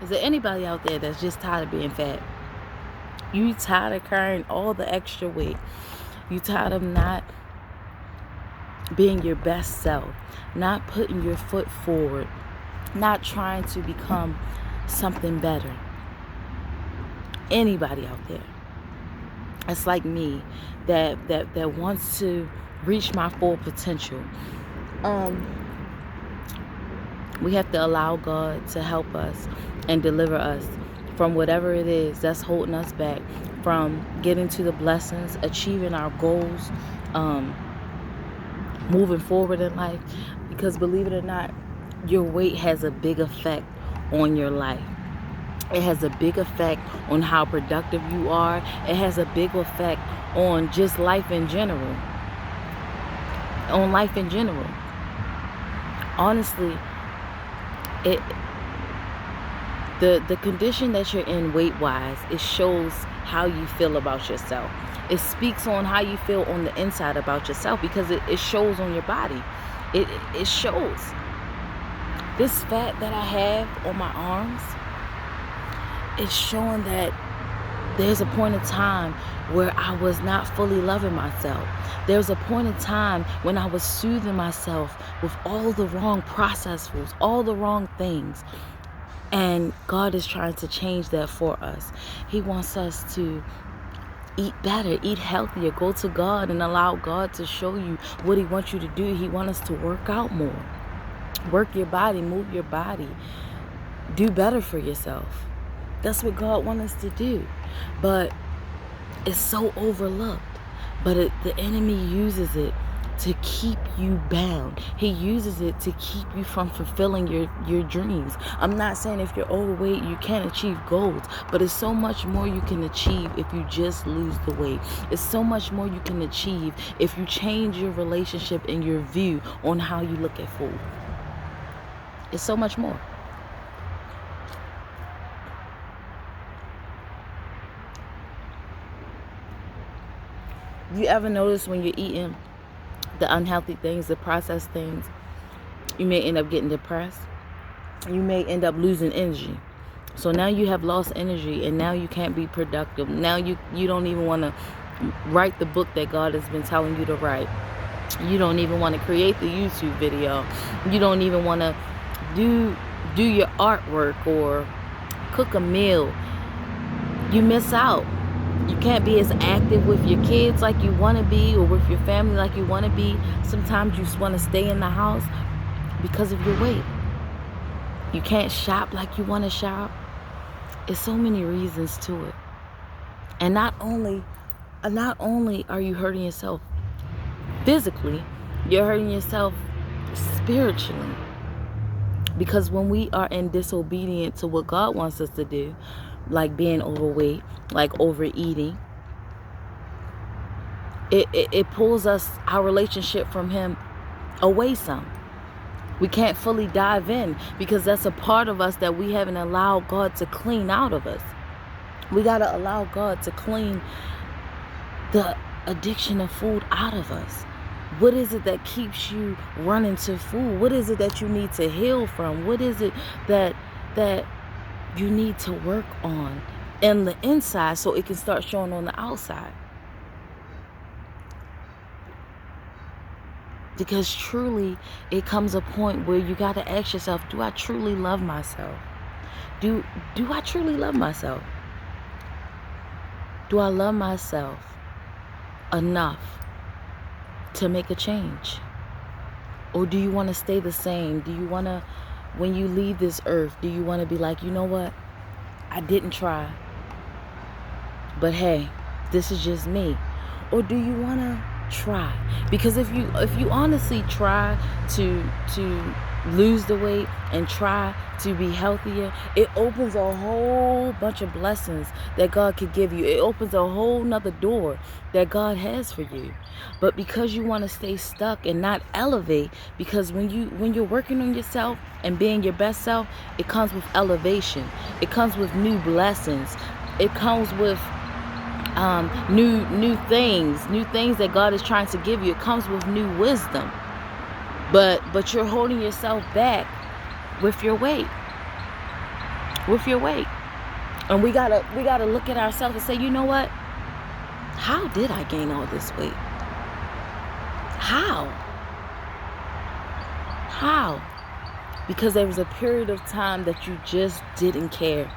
Is there anybody out there that's just tired of being fat? You tired of carrying all the extra weight. You tired of not being your best self, not putting your foot forward, not trying to become something better. Anybody out there that's like me, that wants to reach my full potential, we have to allow God to help us and deliver us from whatever it is that's holding us back from getting to the blessings, achieving our goals, moving forward in life. Because believe it or not, your weight has a big effect on your life. It has a big effect on how productive you are. It has a big effect on just life in general. Honestly, the condition that you're in weight-wise, it shows how you feel about yourself. It speaks on how you feel on the inside about yourself, because it shows on your body. It shows. This fat that I have on my arms, it's showing that there's a point in time where I was not fully loving myself. There's a point in time when I was soothing myself with all the wrong processed foods, all the wrong things. And God is trying to change that for us. He wants us to eat better, eat healthier, go to God and allow God to show you what He wants you to do. He wants us to work out more. Work your body, move your body. Do better for yourself. That's what God wants us to do. But it's so overlooked. But the enemy uses it to keep you bound. He uses it to keep you from fulfilling your dreams. I'm not saying if you're overweight you can't achieve goals, but it's so much more you can achieve if you just lose the weight. It's so much more you can achieve if you change your relationship and your view on how you look at food. It's so much more. You ever notice when you're eating the unhealthy things, the processed things, you may end up getting depressed. You may end up losing energy. So now you have lost energy, and now you can't be productive. Now you don't even want to write the book that God has been telling you to write. You don't even want to create the YouTube video. You don't even want to do your artwork or cook a meal. You miss out. You can't be as active with your kids like you want to be, or with your family like you want to be. Sometimes you just want to stay in the house because of your weight. You can't shop like you want to shop. It's so many reasons to it. And not only are you hurting yourself physically, you're hurting yourself spiritually. Because when we are in disobedience to what God wants us to do, like being overweight, like overeating, it pulls our relationship from Him away some. We can't fully dive in because that's a part of us that we haven't allowed God to clean out of us. We got to allow God to clean the addiction of food out of us. What is it that keeps you running to food? What is it that you need to heal from? What is it that you need to work on in the inside so it can start showing on the outside? Because truly, it comes a point where you got to ask yourself, do I truly love myself? Do I truly love myself? Do I love myself enough to make a change? Or do you want to stay the same? Do you want to, when you leave this earth, do you want to be like, you know what? I didn't try. But hey, this is just me. Or do you want to try? Because if you honestly try to lose the weight and try to be healthier, it opens a whole bunch of blessings that God could give you. It opens a whole nother door that God has for you. But because you want to stay stuck and not elevate, because when you're working on yourself and being your best self, it comes with elevation. It comes with new blessings. It comes with new things that God is trying to give you. It comes with new wisdom. But you're holding yourself back with your weight. with your weight. And we gotta look at ourselves and say, you know what? How did I gain all this weight? How? Because there was a period of time that you just didn't care.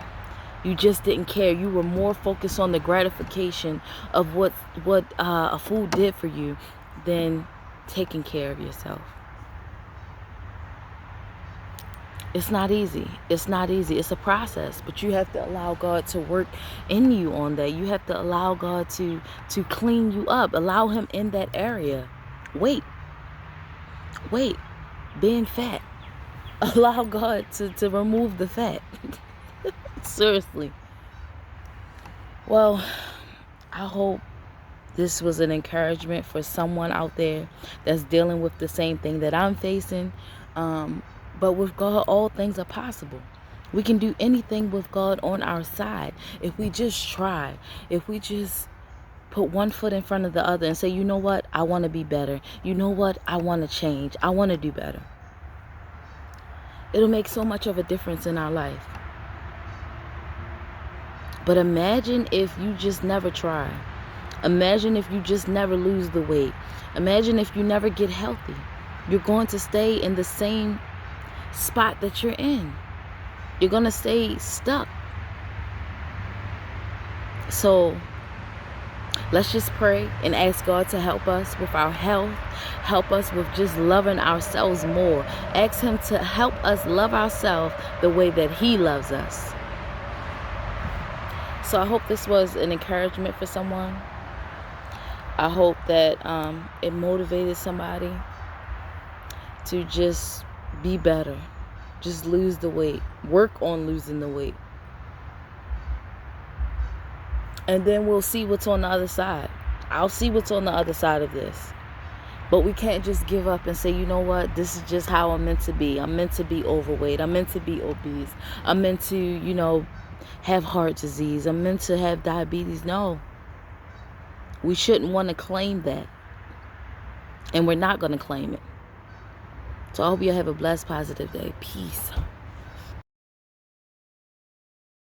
You just didn't care. You were more focused on the gratification of what a food did for you than taking care of yourself. It's not easy. It's not easy. It's a process, but you have to allow God to work in you on that. You have to allow God to clean you up. Allow him in that area. Wait. Being fat. Allow God to remove the fat. Seriously. Well, I hope this was an encouragement for someone out there that's dealing with the same thing that I'm facing. But with God, all things are possible. We can do anything with God on our side if we just try. If we just put one foot in front of the other and say, you know what? I want to be better. You know what? I want to change. I want to do better. It'll make so much of a difference in our life. But imagine if you just never try. Imagine if you just never lose the weight. Imagine if you never get healthy. You're going to stay in the same spot that you're in. You're going to stay stuck. So let's just pray and ask God to help us with our health. Help us with just loving ourselves more. Ask him to help us love ourselves the way that he loves us. So I hope this was an encouragement for someone. I hope that it motivated somebody to just be better. Just lose the weight. Work on losing the weight. And then we'll see what's on the other side. I'll see what's on the other side of this. But we can't just give up and say, you know what? This is just how I'm meant to be. I'm meant to be overweight. I'm meant to be obese. I'm meant to, have heart disease. I'm meant to have diabetes. No. We shouldn't want to claim that. And we're not going to claim it. So I hope you have a blessed, positive day. Peace.